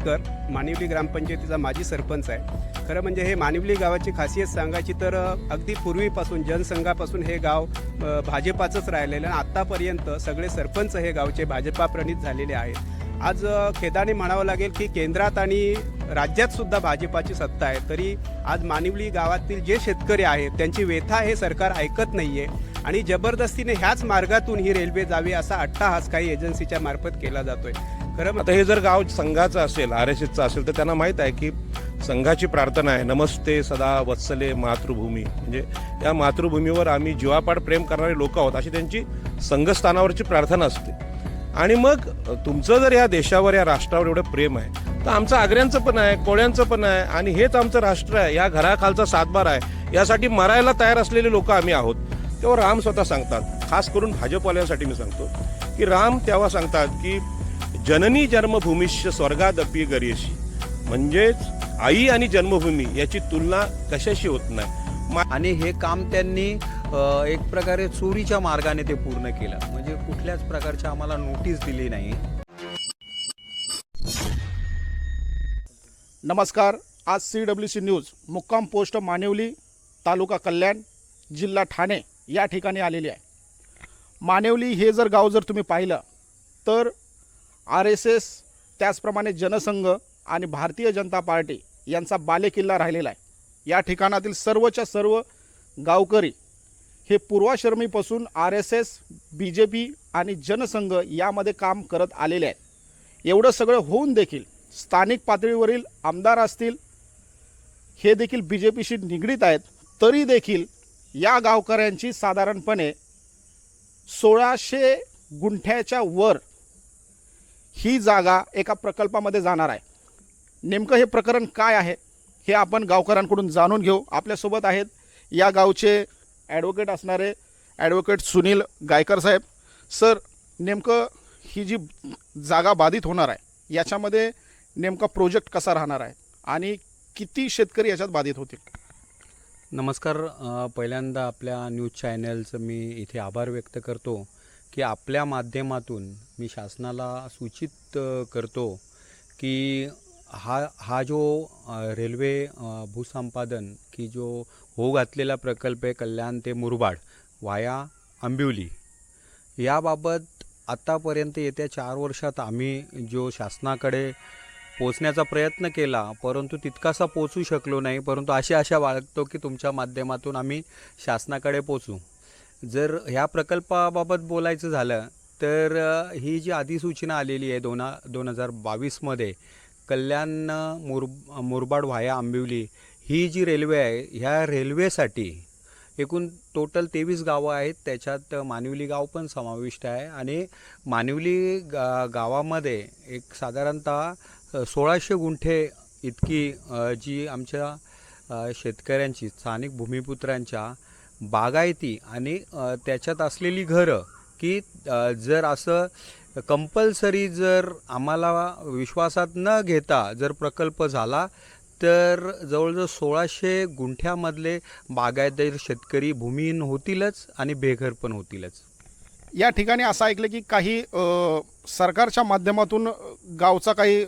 केळकर, मानिवली ग्रामपंचायतीचा माजी सरपंच आहे. खरं म्हणजे हे मानिवली गावाची खासियत सांगायची तर अगदी पूर्वीपासून जनसंघापासून हे गाव भाजपाचंच राहिलेलं आणि आत्तापर्यंत सगळे सरपंच हे गावचे भाजपाप्रणित झालेले आहेत. आज खेदाने म्हणावं लागेल की केंद्रात आणि राज्यात सुद्धा भाजपाची सत्ता आहे, तरी आज मानिवली गावातील जे शेतकरी आहेत त्यांची व्यथा हे सरकार ऐकत नाही आहे आणि जबरदस्तीने ह्याच मार्गातून ही रेल्वे जावी असा अट्टाहास काही एजन्सीच्या मार्फत केला जातोय. खरं आता हे जर गाव संघाचं असेल, RSSचं असेल, तर त्यांना माहीत आहे की संघाची प्रार्थना आहे, नमस्ते सदा वत्सले मातृभूमी, म्हणजे या मातृभूमीवर आम्ही जीवापाड प्रेम करणारे लोक आहोत अशी त्यांची संघस्थानावरची प्रार्थना असते. आणि मग तुमचं जर या देशावर या राष्ट्रावर एवढं प्रेम आहे तर आमचं आग्र्यांचं पण आहे, कोळ्यांचं पण आहे आणि हेच आमचं राष्ट्र आहे, या घराखालचा सातबार आहे, यासाठी मरायला तयार असलेले लोक आम्ही आहोत. तेव्हा राम स्वतः सांगतात, खास करून भाजपवाल्यांसाठी मी सांगतो की राम तेव्हा सांगतात की जननी जन्मभूमीश्च स्वर्गादपि गरीयसी, म्हणजेच आई आणि जन्मभूमी याची तुलना कशाशी होत नाही. आणि हे काम त्यांनी एक प्रकारे चोरीच्या मार्गाने ते पूर्ण केलं, म्हणजे कुठल्याच प्रकारची आम्हाला नोटीस दिली नाही. नमस्कार. आज CWC न्यूज मुक्काम पोस्ट मानिवली, तालुका कल्याण, जिल्हा ठाणे या ठिकाणी आलेली आहे. मानिवली हे गाव जर तुम्ही पाहिलं तर RSS त्याचप्रमाणे जनसंघ आणि भारतीय जनता पार्टी यांचा बालेकिल्ला राहिलेला आहे. या ठिकाणातील सर्वच्या सर्व गावकरी हे पूर्वाश्रमीपासून RSS, BJP आणि जनसंघ यामध्ये काम करत आलेले आहेत. एवढं सगळं होऊन देखील स्थानिक पातळीवरील आमदार असतील हे देखील BJPशी निगडीत आहेत, तरी देखील या गावकऱ्यांची साधारणपणे 1600 गुंठ्याच्या वर ही जागा एका प्रकल्पामध्ये जाणार आहे. नेमकं हे प्रकरण काय आहे हे आपण गावकऱ्यांकडून जाणून घेऊ. आपल्यासोबत आहेत या गावचे ॲडव्होकेट असणारे ॲडव्होकेट सुनील गायकर साहेब. सर, नेमकं ही जी जागा बाधित होणार आहे याच्यामध्ये नेमका प्रोजेक्ट कसा राहणार आहे आणि किती शेतकरी याच्यात बाधित होतील? नमस्कार. पहिल्यांदा आपल्या न्यूज चॅनलचं मी इथे आभार व्यक्त करतो की आपल्या माध्यमातून मी शासनाला सूचित करतो की हा जो रेल्वे भूसंपादन की जो होऊ घातलेला प्रकल्प आहे कल्याण ते मुरबाड वाया आंबिवली, याबाबत आत्तापर्यंत येत्या 4 वर्षात आम्ही जो शासनाकडे पोचण्याचा प्रयत्न केला, परंतु तितकासा पोचू शकलो नाही. परंतु आशा बाळगतो की तुमच्या माध्यमातून आम्ही शासनाकडे पोचू. जर ह्या प्रकल्पाबाबत बोलायचं झालं तर ही जी अधिसूचना आलेली आहे 2022मध्ये कल्याण मुरबाड व्हाया आंबिवली ही जी रेल्वे आहे, ह्या रेल्वेसाठी एकूण टोटल 23 गावं आहेत, त्याच्यात मानिवली गाव पण समाविष्ट आहे. आणि मानिवली गावामध्ये एक साधारणतः 1600 गुंठे इतकी जी आमच्या शेतकऱ्यांची, स्थानिक भूमिपुत्रांच्या बागायती आणि त्याच्यात असलेली घरं की जर असं कंपल्सरी जर आम्हाला विश्वासात न घेता जर प्रकल्प झाला तर जवळजवळ 1600 गुंठ्यामधले बागायतदार शेतकरी भूमिहीन होतीलच आणि बेघर पण होतीलच. या ठिकाणी असं ऐकलं की काही सरकारच्या माध्यमातून गावचा काही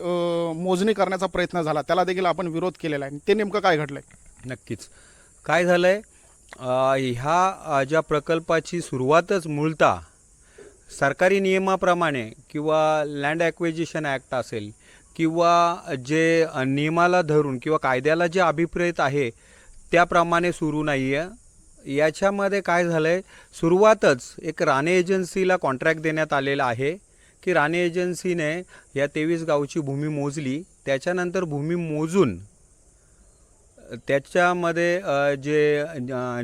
मोजणी करण्याचा प्रयत्न झाला, त्याला देखील आपण विरोध केलेला आहे. ते नेमकं काय घडलं आहे? नक्कीच काय झालं आहे, ह्या ज्या प्रकल्पाची सुरुवातच मूळतः सरकारी नियमाप्रमाणे किंवा लँड ॲक्विजिशन ॲक्ट असेल किंवा जे नियमाला धरून किंवा कायद्याला जे अभिप्रेत आहे त्याप्रमाणे सुरू नाही आहे. याच्यामध्ये काय झालं आहे, सुरुवातच एक राणे एजन्सीला कॉन्ट्रॅक्ट देण्यात आलेला आहे की राणे एजन्सीने या 23 गावची भूमी मोजली. त्याच्यानंतर भूमी मोजून त्याच्यामध्ये जे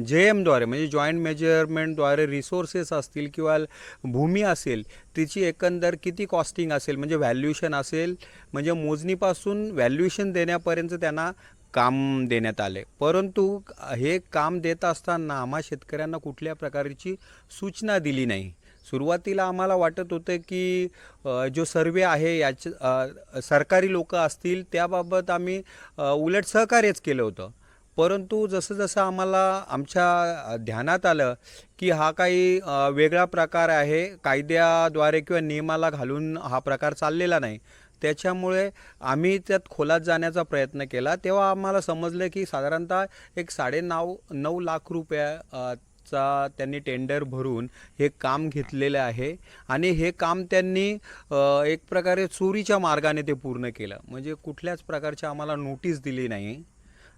JMद्वारे म्हणजे जॉईंट मेजरमेंटद्वारे रिसोर्सेस असतील किंवा भूमी असेल तिची एकंदर किती कॉस्टिंग असेल म्हणजे व्हॅल्युएशन असेल, म्हणजे मोजणीपासून व्हॅल्युएशन देण्यापर्यंत त्यांना काम देण्यात आले. परंतु हे काम देत असताना आम्हा शेतकऱ्यांना कुठल्या प्रकारची सूचना दिली नाही. सुरुवातीला आम्हाला वाटत होतं की जो सर्वे आहे याचे सरकारी लोक असतील त्याबाबत आम्ही उलट सहकार्यच केलं होतं. परंतु जसं जसं आम्हाला आमच्या ध्यानात आलं की हा काही वेगळा प्रकार आहे, कायद्याद्वारे किंवा नियमाला घालून हा प्रकार चाललेला नाही, त्याच्यामुळे आम्ही त्यात खोलात जाण्याचा प्रयत्न केला. तेव्हा आम्हाला समजलं की साधारणतः एक 9.5 लाख रुपयाचा त्यांनी टेंडर भरून हे काम घेतलेलं आहे आणि हे काम त्यांनी एक प्रकारे चोरीच्या मार्गाने ते पूर्ण केलं. म्हणजे कुठल्याच प्रकारची आम्हाला नोटीस दिली नाही.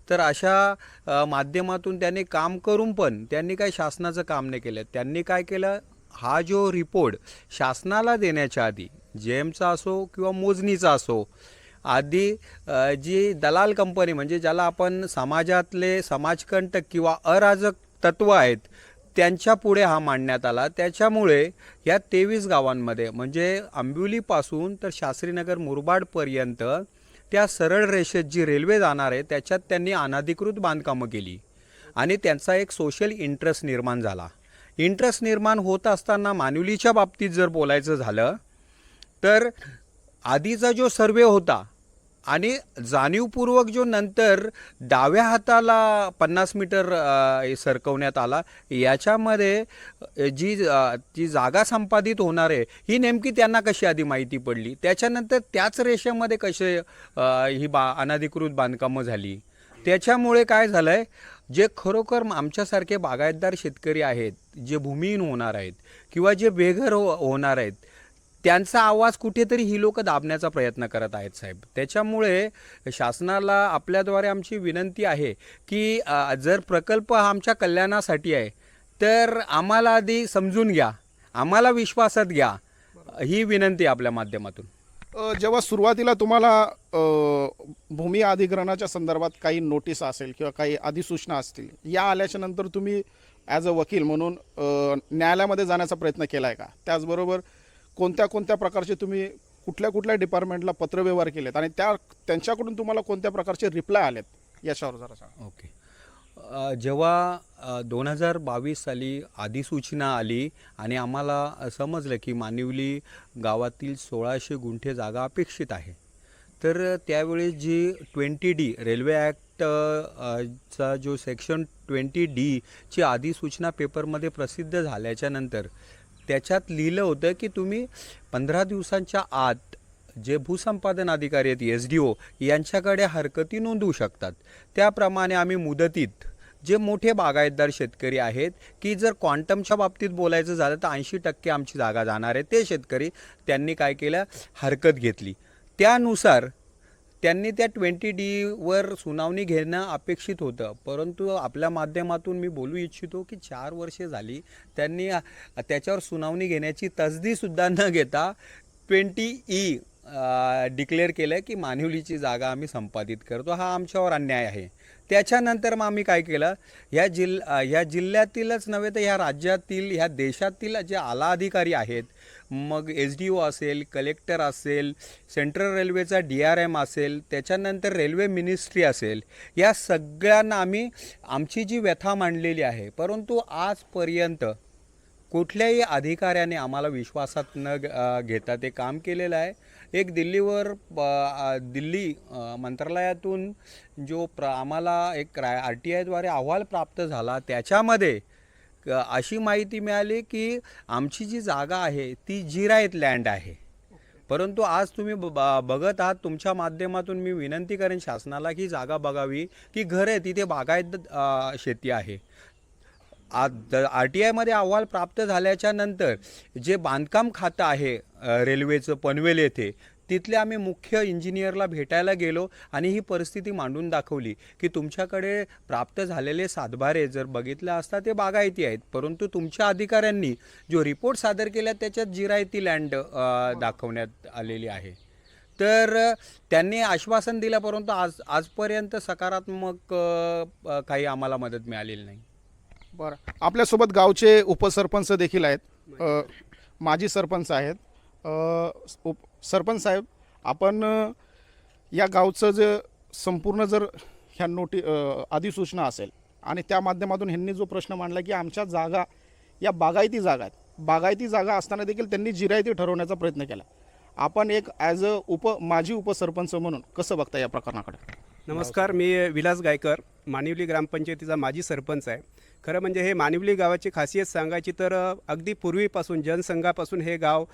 तर अशा माध्यमातून त्यांनी काम करून पण त्यांनी काही शासनाचं काम नाही केलं. त्यांनी काय केलं, हा जो रिपोर्ट शासनाला देण्याच्या आधी जेएमचा असो किंवा मोजणीचा असो, आधी जी दलाल कंपनी म्हणजे ज्याला आपण समाजातले समाजकंटक किंवा अराजक तत्व आहेत त्यांच्या पुढे हा मांडण्यात आला. त्याच्यामुळे या 23 गावांमध्ये म्हणजे आंबिवलीपासून तर शास्त्रीनगर मुरबाडपर्यंत त्या सरळ रेषेत जी रेल्वे जाणार आहे त्याच्यात त्यांनी अनधिकृत बांधकामं केली आणि त्यांचा एक सोशल इंटरेस्ट निर्माण झाला. इंटरेस्ट निर्माण होत असताना मानिवलीच्या बाबतीत जर बोलायचं झालं तर आधीचा जो सर्वे होता आणि जाणीवपूर्वक जो नंतर डाव्या हाताला 50 मीटर सरकवण्यात आला, याच्यामध्ये जी जागा संपादित होणार आहे ही नेमकी त्यांना कशी आधी माहिती पडली, त्याच्यानंतर त्याच रेषेमध्ये कसे ही अनधिकृत बांधकामं झाली. त्याच्यामुळे काय झालं आहे, जे खरोखर आमच्यासारखे बागायतदार शेतकरी आहेत, जे भूमिहीन होणार आहेत किंवा जे बेघर होणार आहेत, त्यांचा आवाज कुठेतरी ही लोक दाबण्याचा प्रयत्न करत आहेत साहेब. त्याच्यामुळे शासनाला आपल्याद्वारे आमची विनंती आहे की जर प्रकल्प हा आमच्या कल्याणासाठी आहे तर आम्हाला आधी समजून घ्या, आम्हाला विश्वासात घ्या, ही विनंती आपल्या माध्यमातून. जेव्हा सुरुवातीला तुम्हाला भूमी अधिग्रहणाच्या संदर्भात काही नोटीस असेल किंवा काही अधिसूचना असतील, या आल्याच्या नंतर तुम्ही ॲज अ वकील म्हणून न्यायालयामध्ये जाण्याचा प्रयत्न केला आहे का? त्याचबरोबर कोणत्या कोणत्या प्रकारचे तुम्ही कुठल्या डिपार्टमेंटला पत्रव्यवहार केलेत आणि त्यांच्याकडून तुम्हाला कोणत्या प्रकारचे रिप्लाय आलेत, याच्यावर जरा सांगा. ओके. जेव्हा 2022 साली अधिसूचना आली आणि आम्हाला समजलं की मानिवली गावातील 1600 गुंठे जागा अपेक्षित आहे, तर त्यावेळी जी 20D रेल्वे ॲक्ट चा जो सेक्शन 20D ची अधिसूचना पेपरमध्ये प्रसिद्ध झाल्याच्यानंतर त्याच्यात लिहिलं होतं की तुम्ही 15 दिवसांच्या आत जे भूसंपादन अधिकारी आहेत SDO यांच्याकडे हरकती नोंदवू शकतात. त्याप्रमाणे आम्ही मुदतीत जे मोठे बागायतदार शेतकरी आहेत की जर क्वांटमच्या बाबतीत बोलायचं झालं तर 80% आमची जागा जाणार आहे, ते शेतकरी त्यांनी काय केलं, हरकत घेतली. त्यानुसार त्यांनी त्या 20D वर सुनावणी घेणं अपेक्षित होतं, परंतु आपल्या माध्यमातून मी बोलू इच्छितो की 4 वर्षे झाली त्यांनी त्याच्यावर सुनावणी घेण्याची तसदीसुद्धा न घेता 20E डिक्लेअर केलं की मानिवलीची जागा आम्ही संपादित करतो. हा आमच्यावर अन्याय आहे. त्याच्यानंतर मग आम्ही काय केलं, ह्या जिल्ह्यातीलच नव्हे तर ह्या राज्यातील, ह्या देशातील जे आला अधिकारी आहेत, मग SDO असेल, कलेक्टर असेल, सेंट्रल रेल्वेचा DRM असेल, त्याच्यानंतर रेल्वे मिनिस्ट्री असेल, या सगळ्यांना आम्ही आमची जी व्यथा मांडलेली आहे, परंतु आजपर्यंत कुठल्याही अधिकाऱ्याने आम्हाला विश्वासात न घेता ते काम केलेलं आहे. एक दिल्ली मंत्रालयातून जो आम्हाला एक RTIद्वारे अहवाल प्राप्त झाला, त्याच्यामध्ये अशी माहिती मिळाली की आमची जी जागा आहे ती जिरायत लँड आहे. परंतु आज तुम्ही बघत आहात, तुमच्या माध्यमातून मी विनंती करेन शासनाला की जागा बघावी की घर आहे तिथे बागायत शेती आहे. RTIमध्ये अहवाल प्राप्त झाल्याच्या नंतर जे बांधकाम खातं आहे रेल्वेचं पनवेल येथे, तिथले आम्ही मुख्य इंजिनियरला भेटायला गेलो आणि ही परिस्थिती मांडून दाखवली की तुमच्याकडे प्राप्त झालेले सातबारे जर बघितलं असता ते बागायती आहेत, परंतु तुमच्या अधिकाऱ्यांनी जो रिपोर्ट सादर केला त्याच्यात जिरायती लँड दाखवण्यात आलेली आहे. तर त्यांनी आश्वासन दिलं, परंतु आजपर्यंत सकारात्मक काही आम्हाला मदत मिळालेली नाही. बरं, आपल्यासोबत गावचे उपसरपंच देखील आहेत, माजी सरपंच आहेत. सरपंच साहेब, आपण या गावचं जे संपूर्ण जर ह्या अधिसूचना असेल आणि त्या माध्यमातून ह्यांनी जो प्रश्न मांडला की आमच्या जागा या बागायती जागा आहेत, बागायती जागा असताना देखील त्यांनी जिरायती ठरवण्याचा प्रयत्न केला, आपण एक ॲज अ माजी उपसरपंच म्हणून कसं बघता या प्रकरणाकडे? नमस्कार, मी विलास गायकर, मानिवली ग्रामपंचायतीचा माजी सरपंच आहे. खरं म्हणजे हे मानिवली गावाची खासियत सांगायची तर अगदी पूर्वीपासून जनसंघापासून हे गाव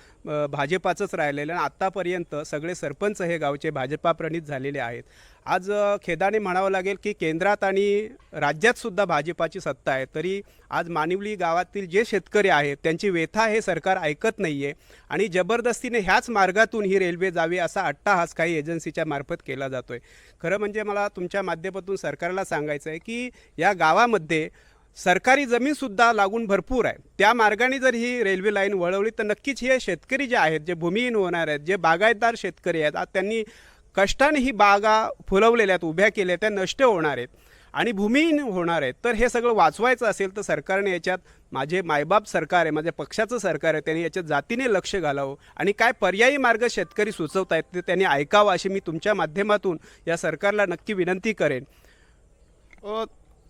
भाजपाचंच राहिलेलं आणि आत्तापर्यंत सगळे सरपंच हे गावचे भाजपाप्रणित झालेले आहेत. आज खेदाने म्हणावं लागेल की केंद्रात आणि राज्यातसुद्धा भाजपाची सत्ता आहे, तरी आज मानिवली गावातील जे शेतकरी आहेत त्यांची व्यथा हे सरकार ऐकत नाही आहे आणि जबरदस्तीने ह्याच मार्गातून ही रेल्वे जावी असा अट्टाहास काही एजन्सीच्या मार्फत केला जातो आहे. खरं म्हणजे मला तुमच्या माध्यमातून सरकारला सांगायचं आहे की या गावामध्ये सरकारी जमीनसुद्धा लागून भरपूर आहे. त्या मार्गाने जर ही रेल्वे लाईन वळवली तर नक्कीच हे शेतकरी जे आहेत, जे भूमिहीन होणार आहेत, जे बागायतदार शेतकरी आहेत, आज त्यांनी कष्टाने ही बागा फुलवलेल्या आहेत, उभ्या केल्या, त्या नष्ट होणार आहेत आणि भूमिहीन होणार आहेत. तर हे सगळं वाचवायचं असेल तर सरकारने याच्यात, माझे मायबाप सरकार आहे, माझ्या पक्षाचं सरकार आहे, त्यांनी याच्यात जातीने लक्ष घालावं आणि काय पर्यायी मार्ग शेतकरी सुचवत आहेत ते त्यांनी ऐकावं अशी मी तुमच्या माध्यमातून या सरकारला नक्की विनंती करेन.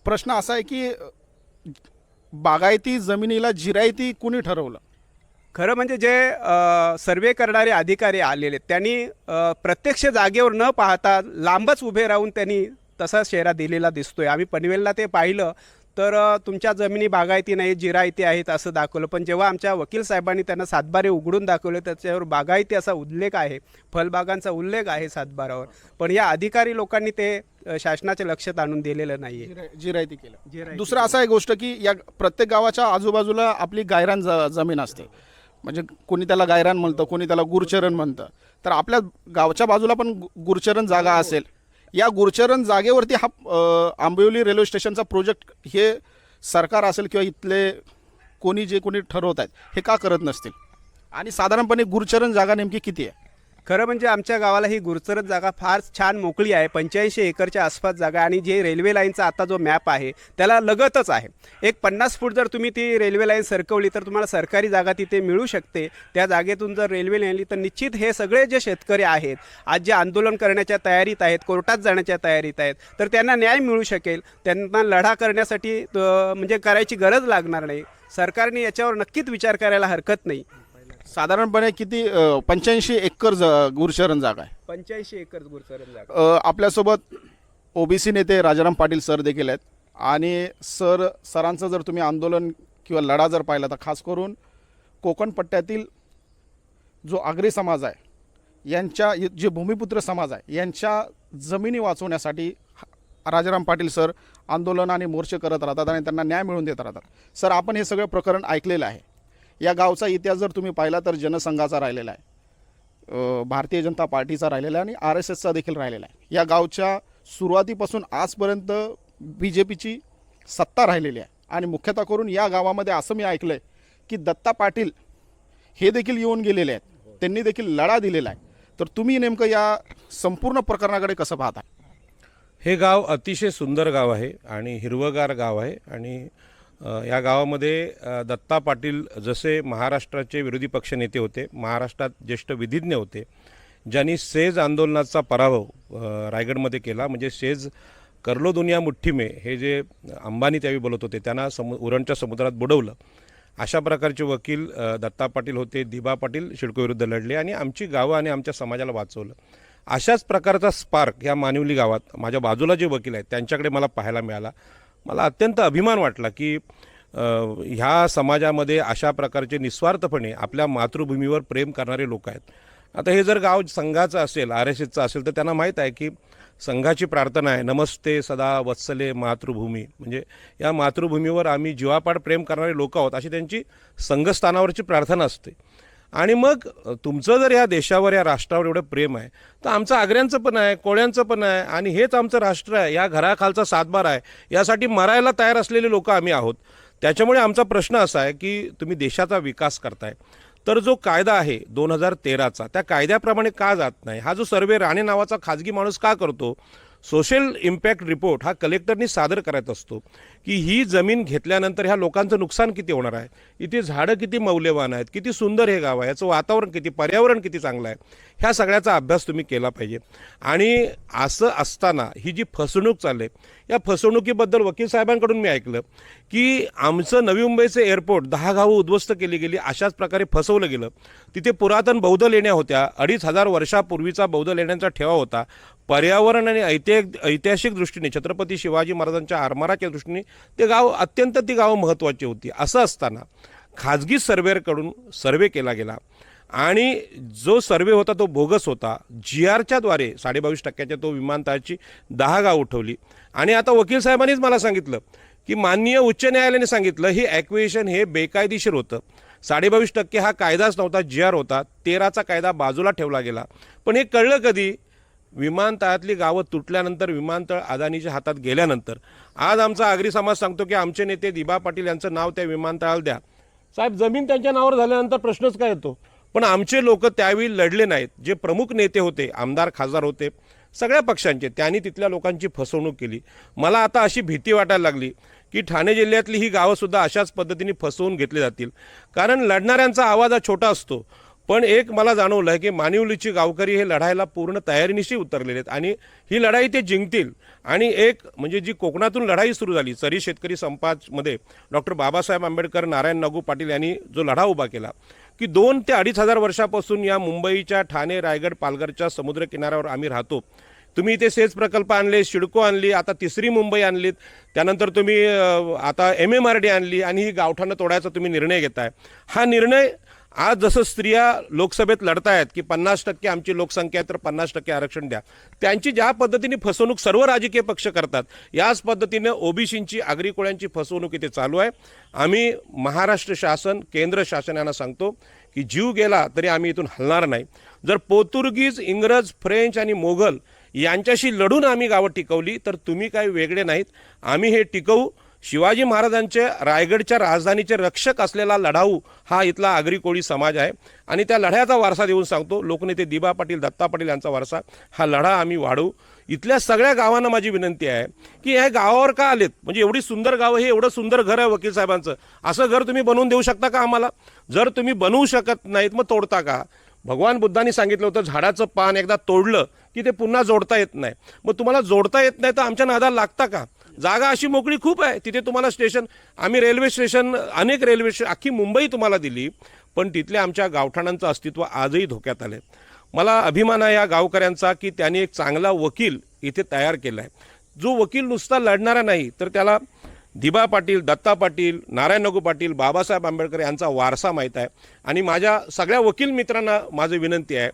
प्रश्न असा आहे की बागायती जमिनीला जिरायती कुणी ठरवलं? खरं म्हणजे जे सर्वे करणारे अधिकारी आलेले त्यांनी प्रत्यक्ष जागेवर न पाहता लांबच उभे राहून त्यांनी तसा शेरा दिलेला दिसतोय. आम्ही पनवेलला ते पाहिलं तर तुमच्या जमिनी बागायती नाही, जिरायती आहेत असं दाखवलं, पण जेव्हा आमच्या वकील साहेबांनी त्यांना सातबारे उघडून दाखवले त्याच्यावर बागायती असा उल्लेख आहे, फलबागांचा उल्लेख आहे सातबारावर, पण या अधिकारी लोकांनी ते शासनाच्या लक्षात आणून दिलेलं नाही आहे. जिरायती केलं. दुसरं असं आहे गोष्ट की या प्रत्येक गावाच्या आजूबाजूला आपली गायरान जमीन असते, म्हणजे कोणी त्याला गायरान म्हणतं, कोणी त्याला गुरचरण म्हणतं. तर आपल्या गावच्या बाजूला पण गुरचरण जागा असेल. या गुरचरण जागेवरती हा आंबिवली रेल्वे स्टेशनचा प्रोजेक्ट हे सरकार असेल किंवा इथले कोणी ठरवत आहेत हे का करत नसतील? आणि साधारणपणे गुरचरण जागा नेमकी किती आहे? खरं म्हणजे आमच्या गावाला ही गुरचरत जागा फार छान मोकळी आहे. 85 एकरच्या आसपास जागा आणि जे रेल्वे लाईनचा आता जो मॅप आहे त्याला लगतच आहे. एक 50 फूट जर तुम्ही ती रेल्वे लाईन सरकवली तर तुम्हाला सरकारी जागा तिथे मिळू शकते. त्या जागेतून जर रेल्वे नेली तर निश्चित हे सगळे जे शेतकरी आहेत आज जे आंदोलन करण्याच्या तयारीत आहेत, कोर्टात जाण्याच्या तयारीत आहेत, तर त्यांना न्याय मिळू शकेल. त्यांना लढा करण्यासाठी म्हणजे करायची गरज लागणार नाही. सरकारने याच्यावर नक्कीच विचार करायला हरकत नाही. साधारणपणे किती 85 एकर गुरचरण जागा आहे. 85 एकर गुरचरण जागा. आपल्यासोबत ओबीसी नेते राजाराम पाटील सर देखील आहेत आणि सरांचं जर तुम्ही आंदोलन किंवा लढा जर पाहिला तर खास करून कोकण पट्ट्यातील जो आगरी समाज आहे, यांच्या जे भूमिपुत्र समाज आहे, यांच्या जमिनी वाचवण्यासाठी राजाराम पाटील सर आंदोलन आणि मोर्चे करत राहतात आणि त्यांना न्याय मिळवून देत राहतात. सर, आपण हे सगळं प्रकरण ऐकलेलं आहे. या गावचा इतिहास जर तुम्ही पाहिला तर जनसंघाचा राहिलेला आहे, भारतीय जनता पार्टीचा राहिलेला आहे आणि RSSचा देखील राहिलेला आहे. या गावच्या सुरुवातीपासून आजपर्यंत BJPची सत्ता राहिलेली आहे आणि मुख्यतः करून या गावामध्ये असं मी ऐकलं आहे की दत्ता पाटील हे देखील येऊन गेलेले आहेत, त्यांनी देखील लढा दिलेला आहे. तर तुम्ही नेमकं या संपूर्ण प्रकरणाकडे कसं पाहता? हे गाव अतिशय सुंदर गाव आहे आणि हिरवगार गाव आहे आणि या गावामध्ये दत्ता पाटील जसे महाराष्ट्राचे विरोधी पक्षनेते होते, महाराष्ट्रात ज्येष्ठ विधिज्ञ होते, ज्यांनी सेज आंदोलनाचा पराभव रायगडमध्ये केला. म्हणजे सेज करलो दुनिया मुठ्ठी में हे जे अंबानी त्यावेळी बोलत होते त्यांना उरणच्या समुद्रात बुडवलं. अशा प्रकारचे वकील दत्ता पाटील होते. दिबा पाटील शिडकोविरुद्ध लढले आणि आमची गावं आणि आमच्या समाजाला वाचवलं. अशाच प्रकारचा स्पार्क या मानिवली गावात माझ्या बाजूला जे वकील आहेत त्यांच्याकडे मला पाहायला मिळाला. मला अत्यंत अभिमान वाटला की ह्या समाजामध्ये अशा प्रकारचे निस्वार्थपणे आपल्या मातृभूमीवर प्रेम करणारे लोक आहेत. आता हे जर गाव संघाचं असेल, RSSचं असेल तर त्यांना माहीत आहे की संघाची प्रार्थना आहे, नमस्ते सदा वत्सले मातृभूमी, म्हणजे या मातृभूमीवर आम्ही जीवापाड प्रेम करणारे लोक आहोत अशी त्यांची संघस्थानावरची प्रार्थना असते. आणि मग तुमचं जर या देशावर, या राष्ट्रावर एवढं प्रेम आहे तर आमचं आग्र्यांचं पण आहे, कोळ्यांचं पण आहे आणि हेच आमचं राष्ट्र आहे, या घराखालचा सातबार आहे, यासाठी मरायला तयार असलेले लोक आम्ही आहोत. त्याच्यामुळे आमचा प्रश्न असा आहे की तुम्ही देशाचा विकास करताय तर जो कायदा आहे 2013चा त्या कायद्याप्रमाणे का जात नाही? हा जो सर्वे राणे नावाचा खाजगी माणूस का करतो? सोशल इम्पॅक्ट रिपोर्ट हा कलेक्टरनी सादर करायचा असतो की ही जमीन घेतल्यानंतर ह्या लोकांचं नुकसान किती होणार आहे, इथे झाडं किती मौल्यवान आहेत, किती सुंदर हे गाव आहे, याचं वातावरण किती, पर्यावरण किती चांगलं आहे, ह्या सगळ्याचा अभ्यास तुम्ही केला पाहिजे. आणि असं असताना ही जी फसवणूक चालली आहे, या फसवणुकीबद्दल वकील साहेबांकडून मी ऐकलं की आमचं नवी मुंबईचं एअरपोर्ट 10 गावं उद्ध्वस्त केली गेली, अशाच प्रकारे फसवलं गेलं. तिथे पुरातन बौद्ध लेण्या होत्या, 2500 वर्षापूर्वीचा बौद्ध लेण्यांचा ठेवा होता, पर्यावरण आणि ऐतिहासिक दृष्टीने छत्रपती शिवाजी महाराजांच्या आरमाराच्या दृष्टीने ती गावं महत्त्वाची होती. असं असताना खाजगी सर्व्हेअरकडून सर्वे केला गेला आणि जो सर्वे होता तो बोगस होता. GRच्या द्वारे 22.5% तो विमानतळाची 10 गाव उठवली. आणि आता वकील साहेबांनीच मला सांगितलं की माननीय उच्च न्यायालयाने सांगितलं हे ॲक्विजिशन हे बेकायदेशीर होतं. 22% हा कायदाच नव्हता, GR होता. 13चा कायदा बाजूला ठेवला गेला. पण हे कळलं कधी? विमानतळातली गावं तुटल्यानंतर, विमानतळ अदानीच्या हातात गेल्यानंतर. आज आमचा आगरी समाज सांगतो की आमचे नेते दिबा पाटील यांचं नाव त्या विमानतळाला द्या. साहेब, जमीन त्यांच्या नावावर झाल्यानंतर प्रश्नच काय येतो? पण आमचे लोक त्यावेळी लढले नाहीत. जे प्रमुख नेते होते, आमदार खासदार होते सगळ्या पक्षांचे, त्यांनी तिथल्या लोकांची फसवणूक केली. मला आता अशी भीती वाटायला लागली की ठाणे जिल्ह्यातली ही गावंसुद्धा अशाच पद्धतीने फसवून घेतली जातील. कारण लढणाऱ्यांचा आवाज हा छोटा असतो. पण एक मला जाणवलं आहे की मानिवलीची गावकरी हे लढायला पूर्ण तयारीनिशी उतरलेले आहेत आणि ही लढाई ते जिंकतील. आणि एक म्हणजे जी कोकणातून लढाई सुरू झाली चरी शेतकरी संपामध्ये डॉक्टर बाबासाहेब आंबेडकर, नारायण नागू पाटील यांनी जो लढा उभा केला की 2 ते 2,500 वर्षापासून या मुंबईच्या ठाणे, रायगड, पालघरच्या समुद्र किनाऱ्यावर आम्ही राहतो. तुम्ही इथे सेच प्रकल्प आणले, सिडको आणली, आता तिसरी मुंबई आणलीत, त्यानंतर तुम्ही आता MMRD आणली आणि ही गावठाणं तोडायचा तुम्ही निर्णय घेताय. हा निर्णय आज जसं स्त्रिया लोकसभेत लढतायत की 50% आमची लोकसंख्या आहे तर 50% आरक्षण द्या, त्यांची ज्या पद्धतीने फसवणूक सर्व राजकीय पक्ष करतात याच पद्धतीने ओबीसींची, आगरी कोळ्यांची फसवणूक इथे चालू आहे. आम्ही महाराष्ट्र शासन, केंद्र शासन यांना सांगतो की जीव गेला तरी आम्ही इथून हलणार नाही. जर पोर्तुगीज, इंग्रज, फ्रेंच आणि मोगल यांच्याशी लढून आम्ही गावं टिकवली तर तुम्ही काही वेगळे नाहीत. आम्ही हे टिकवू. शिवाजी महाराजांचे रायगडच्या राजधानीचे रक्षक असलेला लढाऊ हा इथला आगरी कोळी समाज आहे आणि त्या लढ्याचा वारसा देऊन सांगतो, लोकनेते दिबा पाटील, दत्ता पाटील यांचा वारसा, हा लढा आम्ही वाढवू. इथल्या सगळ्या गावांना माझी विनंती आहे की ह्या गावावर का आलेत? म्हणजे एवढी सुंदर गावं, हे एवढं सुंदर घर आहे वकील साहेबांचं, असं घर तुम्ही बनवून देऊ शकता का आम्हाला? जर तुम्ही बनवू शकत नाहीत मग तोडता का? भगवान बुद्धांनी सांगितलं होतं झाडाचं पान एकदा तोडलं की ते पुन्हा जोडता येत नाही. मग तुम्हाला जोडता येत नाही तर आमच्या नादाला लागता का? जागा अशी मोकळी खूप आहे, तिथे तुम्हाला स्टेशन, आम्ही रेल्वे स्टेशन, अनेक रेल्वे स्टेशन, अख्खी मुंबई तुम्हाला दिली, पण तिथल्या आमच्या गावठाणांचं अस्तित्व आजही धोक्यात आलं आहे. मला अभिमान आहे या गावकऱ्यांचा की त्यांनी एक चांगला वकील इथे तयार केला आहे, जो वकील नुसता लढणारा नाही तर त्याला दिबा पाटील, दत्ता पाटील, नारायण नागू पाटील, बाबासाहेब आंबेडकर यांचा वारसा माहीत आहे. आणि माझ्या सगळ्या वकील मित्रांना माझी विनंती आहे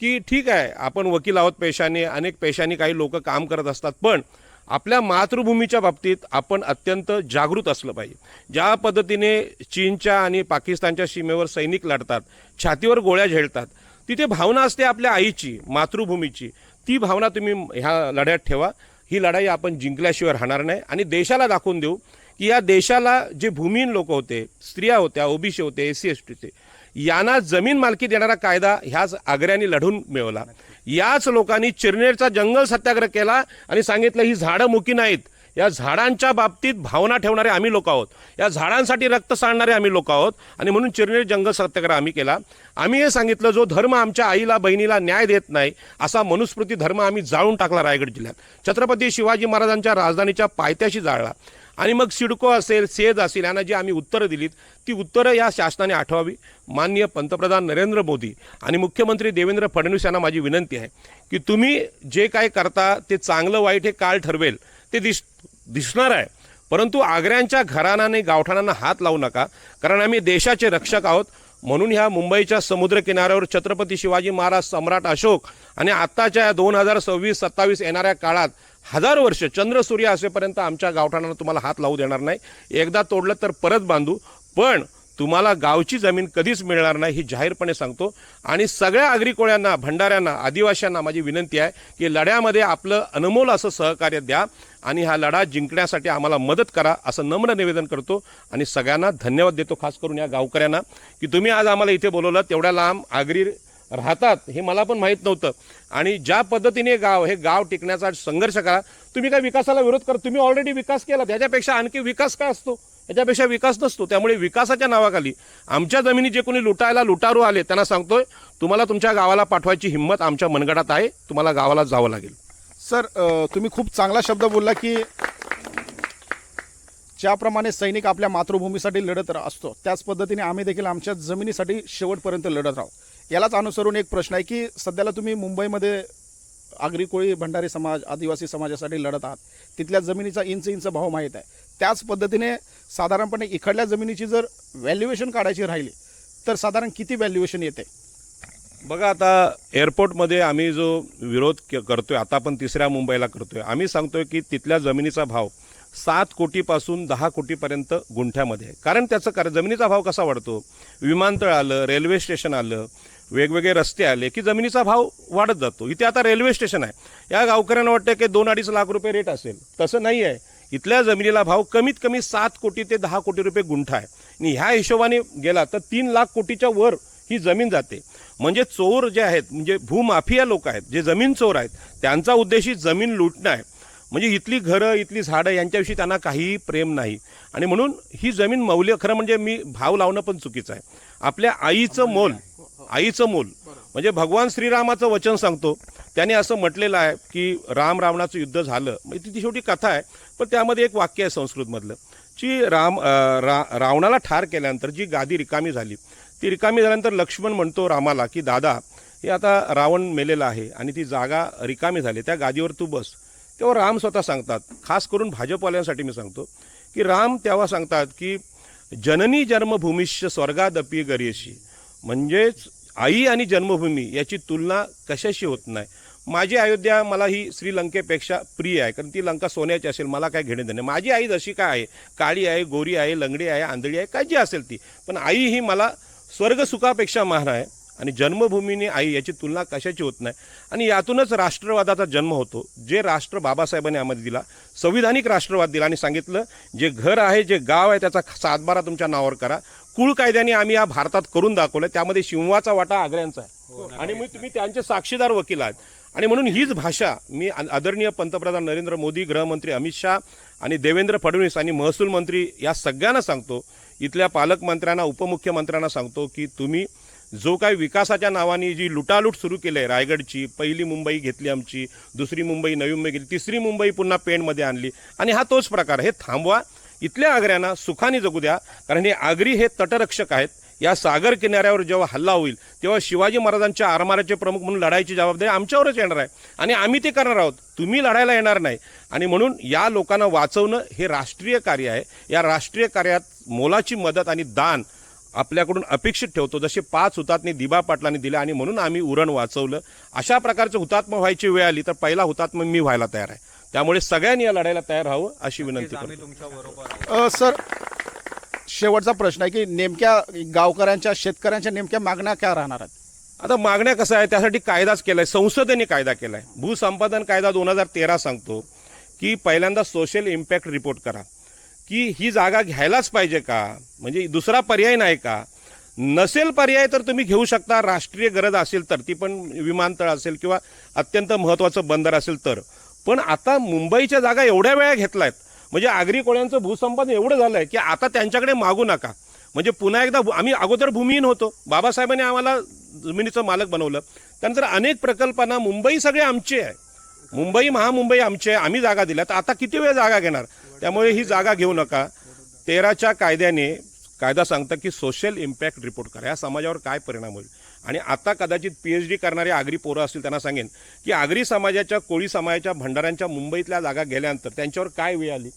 की ठीक आहे, आपण वकील आहोत पेशाने, अनेक पेशाने काही लोक काम करत असतात, पण आपल्या मातृभूमीच्या बाबतीत आपण अत्यंत जागृत असलं पाहिजे. ज्या पद्धतीने चीनच्या आणि पाकिस्तानच्या सीमेवर सैनिक लढतात, छातीवर गोळ्या झेलतात, तिथे भावना असते आपल्या आईची, मातृभूमीची. ती भावना तुम्ही ह्या लढ्यात ठेवा. ही लढाई आपण जिंकल्याशिवाय राहणार नाही आणि देशाला दाखवून देऊ की या देशाला जे भूमिहीन लोक होते, स्त्रिया होत्या, ओबीसी होते, SC ST होते, यांना जमीन मालकी देणारा कायदा ह्याच आग्र्याने लढून मिळवला. याच लोकांनी चिरनेरचा जंगल सत्याग्रह केला आणि सांगितलं ही झाडं मुकी नाहीत, या झाडांच्या बाबतीत भावना ठेवणारे आम्ही लोक आहोत, या झाडांसाठी रक्त सांडणारे आम्ही लोक आहोत आणि म्हणून चिरनेर जंगल सत्याग्रह आम्ही केला. आम्ही हे सांगितलं जो धर्म आमच्या आईला, बहिणीला न्याय देत नाही असा मनुस्मृती धर्म आम्ही जाळून टाकला रायगड जिल्ह्यात. छत्रपती शिवाजी महाराजांच्या राजधानीच्या पायथ्याशी जाळला. आणि मग सिडको असेल, सेज असेल, यांना जी आम्ही उत्तरं दिलीत ती उत्तरं या शासनाने आठवावी. माननीय पंतप्रधान नरेंद्र मोदी आणि मुख्यमंत्री देवेंद्र फडणवीस यांना माझी विनंती आहे की तुम्ही जे काय करता ते चांगलं वाईट हे काळ ठरवेल, ते दिसणार आहे, परंतु आग्र्यांच्या घराण्याने गावठाणांना हात लावू नका, कारण आम्ही देशाचे रक्षक आहोत. म्हणून ह्या मुंबईच्या समुद्र किनाऱ्यावर छत्रपती शिवाजी महाराज, सम्राट अशोक आणि आत्ताच्या 2026-27 येणाऱ्या काळात 1000 वर्ष चंद्र सूर्य असेपर्यंत आमच्या गावठाणांना तुम्हाला हात लावू देणार नाही. एकदा तोडलं तर परत बांधू, पण तुम्हाला गावची जमीन कधीच मिळणार नाही ही जाहीरपणे सांगतो. आणि सगळ्या आगरी कोळ्यांना, भंडाऱ्यांना, आदिवासींना माझी विनंती आहे की लढ्यामध्ये आपलं अनमोल असं सहकार्य द्या आणि हा लढा जिंकण्यासाठी आम्हाला मदत करा असं नम्र निवेदन करतो. आणि सगळ्यांना धन्यवाद देतो, खास करून या गावकऱ्यांना की तुम्ही आज आम्हाला इथे बोलवलं. तेवढ्या लांब आगरी राहतात हे मला पण माहीत नव्हतं. आणि ज्या पद्धतीने हे गाव टिकण्याचा संघर्ष करा. तुम्ही काय विकासाला विरोध करा, तुम्ही ऑलरेडी विकास केला, त्याच्यापेक्षा आणखी विकास काय असतो? याच्यापेक्षा विकास नसतो. त्यामुळे विकासाच्या नावाखाली आमच्या जमिनी जे कोणी लुटारू आले त्यांना सांगतोय तुम्हाला तुमच्या गावाला पाठवायची हिंमत आमच्या मनगटात आहे, तुम्हाला गावाला जावं लागेल. सर, तुम्ही खूप चांगला शब्द बोलला की ज्याप्रमाणे सैनिक आपल्या मातृभूमीसाठी लढत असतो त्याच पद्धतीने आम्ही देखील आमच्या जमिनीसाठी शेवटपर्यंत लढत राहू. यालाच अनुसरून एक प्रश्न आहे की सध्याला तुम्ही मुंबईमध्ये आगरी कोळी भंडारी समाज आदिवासी समाजासाठी लढत आहात, तिथल्या जमिनीचा इंच भाव माहीत आहे. त्याच पद्धतीने साधारणपणे इकडल्या जमिनीची जर व्हॅल्युएशन काढायची राहिली तर साधारण किती व्हॅल्युएशन येते? बघा, आता एअरपोर्टमध्ये आम्ही जो विरोध करतोय, आता आपण 3ऱ्या मुंबईला करतोय, आम्ही सांगतोय की तिथल्या जमिनीचा भाव 7 कोटीपासून 10 कोटीपर्यंत गुंठ्यामध्ये आहे. कारण त्याचं जमिनीचा भाव कसा वाढतो, विमानतळ आलं, रेल्वे स्टेशन आलं, वेगवेगळे रस्ते आले की जमिनीचा भाव वाढत जातो. इथे आता रेल्वे स्टेशन आहे, या गावकऱ्यांना वाटतं की 2-2.5 लाख रुपये रेट असेल, तसं नाही आहे. इथल्या जमिनीला भाव कमीत कमी 7 कोटी ते 10 कोटी रुपये गुंठा आहे. आणि ह्या हिशोबाने गेला तर 3 लाख कोटीच्या वर ही जमीन जाते. म्हणजे चोर जे आहेत, म्हणजे भूमाफिया लोक आहेत, जे जमीन चोर आहेत, त्यांचा उद्देश ही जमीन लुटणं आहे. म्हणजे इथली घरं, इथली झाडं यांच्याविषयी त्यांना काहीही प्रेम नाही. आणि म्हणून ही जमीन मौल्य, खरं म्हणजे मी भाव लावणं पण चुकीचं आहे. आपल्या आईचं मोल म्हणजे भगवान श्रीरामाचं वचन सांगतो, त्याने असं म्हटलेलं आहे की राम रावणाचं युद्ध झालं. म्हणजे ती शेवटी कथा आहे, पण त्यामध्ये एक वाक्य आहे संस्कृतमधलं की रावणाला ठार केल्यानंतर जी गादी रिकामी झाली, ती रिकामी झाल्यानंतर लक्ष्मण म्हणतो रामाला की दादा, हे आता रावण मेलेला आहे आणि ती जागा रिकामी झाली, त्या गादीवर तू बस. तेव्हा राम स्वतः सांगतात, खास करून भाजपवाल्यांसाठी मी सांगतो की राम तेव्हा सांगतात की जननी जन्मभूमीश्च स्वर्गादपी गरीयशी, म्हणजेच आई आणि जन्मभूमी याची तुलना कशाशी होत नाही. माझी अयोध्या मला ही श्रीलंकेपेक्षा प्रिय आहे, कारण ती लंका सोन्याची असेल, मला काय घेणे देणे. माझी आई जशी काय आहे, काळी आहे, गोरी आहे, लंगडी आहे, आंधळी आहे, काय जी असेल ती, पण आई ही मला स्वर्गसुखापेक्षा महान आहे. आणि जन्मभूमीने आई याची तुलना कशाची होत नाही. आणि यातूनच राष्ट्रवादाचा जन्म होतो, जे राष्ट्र बाबासाहेबांनी आम्हाला दिला, संविधानिक राष्ट्रवाद दिला आणि सांगितलं जे घर आहे, जे गाव आहे, त्याचा 7/12 तुमच्या नावावर करा. कुळ कायद्याने आम्ही या भारतात करून दाखवलं, त्यामध्ये शिववाचा वाटा आग्र्यांचा आहे. आणि मी तुम्ही त्यांचे साक्षीदार वकील आहात. आणि म्हणून हीच भाषा मी आदरणीय पंतप्रधान नरेंद्र मोदी, गृहमंत्री अमित शाह आणि देवेंद्र फडणवीस आणि महसूल मंत्री या सगळ्यांना सांगतो, इथल्या पालकमंत्र्यांना, उपमुख्यमंत्र्यांना सांगतो की तुम्ही जो काही विकासाच्या नावाने जी लुटालूट सुरू केली आहे, रायगडची पहिली मुंबई घेतली आमची, दुसरी मुंबई नवी मुंबई घेतली, तिसरी मुंबई पुन्हा पेणमध्ये आणली, आणि हा तोच प्रकार, हे थांबवा. इथल्या आग्र्यांना सुखाने जगू द्या, कारण हे आगरी हे तटरक्षक आहेत. या सागर किनाऱ्यावर जेव्हा हल्ला होईल तेव्हा शिवाजी महाराजांच्या आरमाराचे प्रमुख म्हणून लढायची जबाबदारी आमच्यावरच येणार आहे आणि आम्ही ते करणार आहोत, तुम्ही लढायला येणार नाही. आणि म्हणून या लोकांना वाचवणं हे राष्ट्रीय कार्य आहे. या राष्ट्रीय कार्यात मोलाची मदत आणि दान आपल्याकडून अपेक्षित ठेवतो, जसे 5 हुतात्मे दिबा पाटलांनी दिले आणि म्हणून आम्ही उरण वाचवलं. अशा प्रकारचं हुतात्मा व्हायची वेळ आली तर पहिला हुतात्मा मी व्हायला तयार आहे. त्यामुळे सगळ्यांनी या लढायला तयार व्हावं अशी विनंती करतो. सर, शेवटचा प्रश्न आहे की नेमक्या गावकऱ्यांच्या, शेतकऱ्यांच्या नेमक्या मागण्या काय राहणार आहेत? आता मागण्या कसं आहे, त्यासाठी कायदाच केलाय, संसदेने कायदा केलाय. भूसंपादन कायदा 2013 सांगतो की पहिल्यांदा सोशल इम्पॅक्ट रिपोर्ट करा, की ही जागा घ्यायलाच पाहिजे का, म्हणजे दुसरा पर्याय नाही का. नसेल पर्याय तर तुम्ही घेऊ शकता, राष्ट्रीय गरज असेल तर, ती पण विमानतळ असेल किंवा अत्यंत महत्त्वाचं बंदर असेल तर. पण आता मुंबईच्या जागा एवढ्या वेळा घेतल्यात, म्हणजे आगरी कोळ्यांचं भूसंपादन एवढं झालं आहे की आता त्यांच्याकडे मागू नका. म्हणजे पुन्हा एकदा आम्ही अगोदर भूमिहीन होतो, बाबासाहेबांनी आम्हाला जमिनीचं मालक बनवलं, त्यानंतर अनेक प्रकल्पांना मुंबई सगळे आमचे आहे, मुंबई महामुंबई आमचे आहे, आम्ही जागा दिल्या, तर आता किती वेळ जागा घेणार. त्यामुळे ही जागा घेऊ नका. 13च्या कायद्याने कायदा सांगतं की सोशल इम्पॅक्ट रिपोर्ट करा, या समाजावर काय परिणाम होईल. आणि आता कदाचित PhD करणारे आगरी पोरं असतील, त्यांना सांगेन की आगरी समाजाच्या, कोळी समाजाच्या, भंडाऱ्यांच्या मुंबईतल्या जागा गेल्यानंतर त्यांच्यावर काय वेळ आली.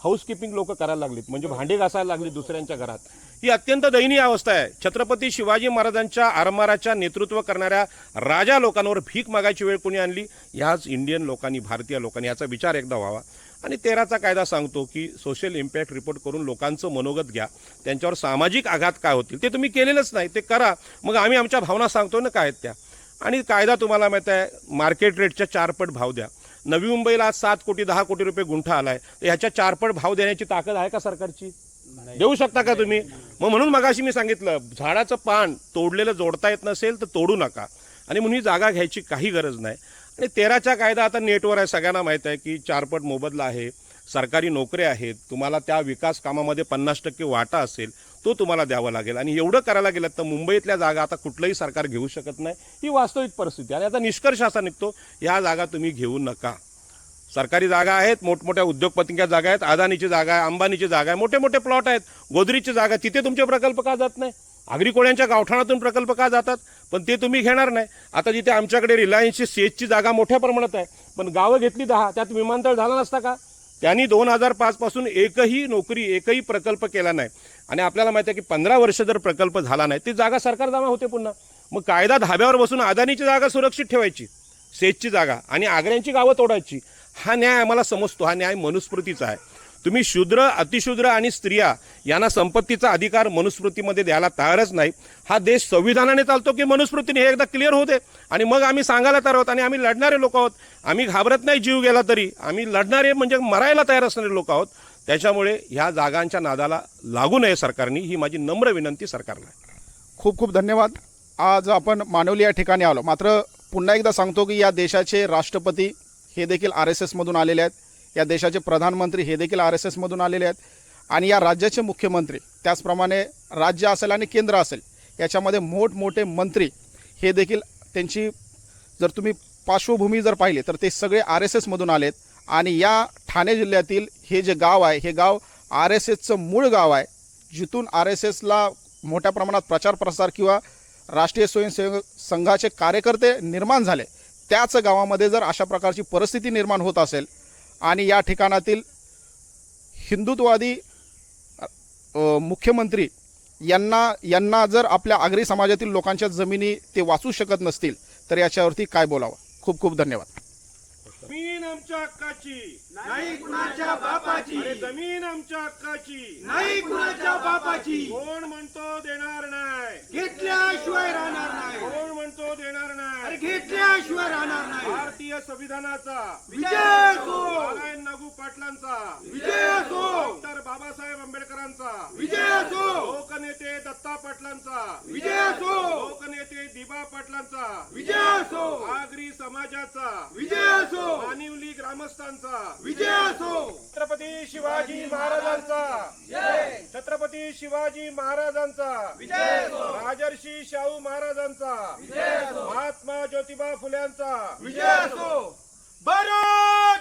हाऊसकीपिंग लोक करायला लागलीत, म्हणजे भांडे घासायला लागली दुसऱ्यांच्या घरात. ही अत्यंत दयनीय अवस्था आहे. छत्रपती शिवाजी महाराजांच्या आरमाराच्या नेतृत्व करणाऱ्या राजा लोकांवर भीक मागायची वेळ कोणी आणली? याच इंडियन लोकांनी, भारतीय लोकांनी. याचा विचार एकदा व्हावा. आणि 13चा कायदा सांगतो की सोशल इम्पॅक्ट रिपोर्ट करून लोकांचं मनोगत घ्या, त्यांच्यावर सामाजिक आघात काय होतील ते तुम्ही केलेलंच नाही, ते करा. मग आम्ही आमच्या भावना सांगतो ना काय आहेत त्या. आणि कायदा तुम्हाला माहीत आहे, मार्केट रेटच्या 4 पट भाव द्या. नवी मुंबईला आज 7 कोटी 10 कोटी रुपये गुंठा आलाय, तर ह्याच्या 4 पट भाव देण्याची ताकद आहे का सरकारची? देऊ शकता का तुम्ही? मग म्हणून मगाशी मी सांगितलं, झाडाचं पान तोडलेलं जोडता येत नसेल तर तोडू नका. आणि म्हणून ही जागा घ्यायची काही गरज नाही. आणि 13चा कायदा आता नेटवर आहे, सगळ्यांना माहीत आहे की 4 पट मोबदला आहे, सरकारी नोकऱ्या आहेत, तुम्हाला त्या विकास कामामध्ये 50% वाटा असेल, तो तुम्हाला द्यावा लागेल. आणि एवढं करायला गेलं तर मुंबईतल्या जागा आता कुठलंही सरकार घेऊ शकत नाही. ही वास्तविक परिस्थिती. आणि आता निष्कर्ष असा निघतो, या जागा तुम्ही घेऊ नका. सरकारी जागा आहेत, मोठमोठ्या उद्योगपतींच्या जागा आहेत, अदानीची जागा आहे, अंबानीची जागा आहे, मोठे मोठे प्लॉट आहेत, गोदरीची जागा आहे, तिथे तुमचे प्रकल्प का जात नाही? आगरी कोळ्यांच्या गावठाणातून प्रकल्प का जातात? पण ते तुम्ही घेणार नाही. आता जिथे आमच्याकडे रिलायन्सची सेजची जागा मोठ्या प्रमाणात आहे, पण गावं घेतली 10, त्यात विमानतळ झाला नसता का? त्यांनी 2005 पासून एकही नोकरी, एकही प्रकल्प केला नाही. आणि आपल्याला माहिती आहे की 15 वर्ष जर प्रकल्प झाला नाही ती जागा सरकार जमा होते पुन्हा. मग कायदा धाब्यावर बसून अदानीची जागा सुरक्षित ठेवायची, सेजची जागा, आणि आग्र्यांची गावं तोडायची, हा न्याय आम्हाला समजतो. हा न्याय मनुस्मृतीचा आहे. तुम्ही शूद्र, अतिशूद्र आणि स्त्रिया यांना संपत्तीचा अधिकार मनुस्मृतीमध्ये द्यायला तयारच नाही. हा देश संविधानाने चालतो की मनुस्मृतीने, हे एकदा क्लिअर होते आणि मग आम्ही सांगायला तयार आहोत. आणि आम्ही लढणारे लोक आहोत. आम्ही घाबरत नाही, जीव गेला तरी आम्ही लढणारे, म्हणजे मरायला तयार असणारे लोक आहोत. त्याच्यामुळे ह्या जागांच्या नादाला लागू नये सरकारने, ही माझी नम्र विनंती सरकारला आहे. खूप खूप धन्यवाद. आज आपण मानवली या ठिकाणी आलो. मात्र पुन्हा एकदा सांगतो की या देशाचे राष्ट्रपती हे देखील RSS मधून आलेले आहेत. या देशाचे प्रधानमंत्री हे देखील RSS मधून आलेले आहेत. आणि या राज्याचे मुख्यमंत्री, त्याचप्रमाणे राज्य असेल आणि केंद्र असेल, याच्यामध्ये मोठमोठे मंत्री हे देखील, त्यांची जर तुम्ही पार्श्वभूमी जर पाहिली तर ते सगळे RSS मधून आलेत. आणि या ठाणे जिल्ह्यातील हे जे गाव आहे, हे गाव RSSचं मूळ गाव आहे, जिथून RSSला मोठ्या प्रमाणात प्रचार प्रसार किंवा राष्ट्रीय स्वयंसेवक संघाचे कार्यकर्ते निर्माण झाले. त्याच गावामध्ये जर अशा प्रकारची परिस्थिती निर्माण होत असेल आणि या ठिकाणातील हिंदुत्ववादी मुख्यमंत्री यांना जर आपल्या आगरी समाजातील लोकांच्या जमिनी ते वाचू शकत नसतील तर याच्यावरती काय बोलावं. खूप खूप धन्यवाद. जमीन आमच्या हक्काची नाही कुणाच्या बापाची, अरे जमीन आमच्या हक्काची नाही कुणाच्या बापाची, कोण म्हणतो देणार नाही, घेतल्याशिवाय राहणार नाही, कोण म्हणतो देणार नाही, घेतल्याशिवाय राहणार नाही. भारतीय संविधानाचा विजय असो, नारायण नागू पाटलांचा विजय असो, डॉक्टर बाबासाहेब आंबेडकरांचा विजय असो, लोकनेते दत्ता पाटलांचा विजय असो, लोकनेते दिबा पाटलांचा विजय असो, आगरी समाजाचा विजय असो, मानिवली ग्रामस्थांचा विजय असो. छत्रपती शिवाजी महाराजांचा, छत्रपती शिवाजी महाराजांचा, राजर्षी शाहू महाराजांचा, महात्मा ज्योतिबा फुल्यांचा विजय असो. भारत